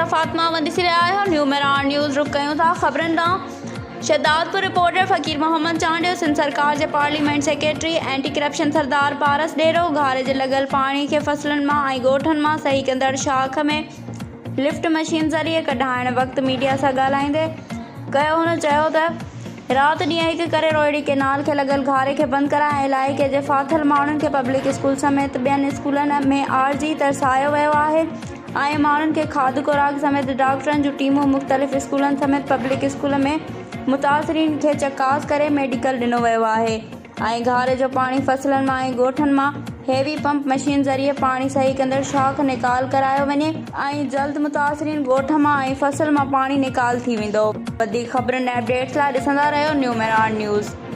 सां फातिमा ॾिसी रहिया आहियो न्यू मेरान न्यूज़। रुक कयूं था ख़बरनि ॾांहुं। शहदादपुर रिपोर्टर फ़कीर मोहम्मद चांडियो सिंध सरकार जे पार्लियामेंट सेक्रेटरी एंटी करप्शन सरदार पारस ॾेरो घारे जे लॻल पाणी खे फसलनि मां ऐं ॻोठनि मां सही कंदड़ शाख में लिफ्ट मशीन ज़रिए कढाइण वक़्तु मीडिया सां ॻाल्हाईंदे हुन चयो त राति ॾींहुं हिकु करे रोहिड़ी केनाल खे लॻल घारे खे बंदि कराए ऐं इलाइक़े जे फाथल माण्हुनि खे पब्लिक स्कूल समेत ॿियनि स्कूलनि में आरज़ी तरसायो वियो आहे ऐं माण्हुनि खे खाध खुराक समेत डॉक्टरनि जूं टीमूं मुख़्तलिफ़ स्कूलनि समेत पब्लिक स्कूल में मुतासिरीन खे चकास करे मेडिकल ॾिनो वियो आहे ऐं घारे जो पाणी फसलनि मां ऐं ॻोठनि मां हेवी पंप मशीन ज़रिए पाणी सही कंदड़ शाख निकाल करायो वञे ऐं जल्द मुतासिरीन ॻोठ मां ऐं फसल मां पाणी निकाल थी वेंदो। वधीक ख़बरुनि ऐं अपडेट्स लाइ ॾिसंदा रहियो न्यू मेरान न्यूज़।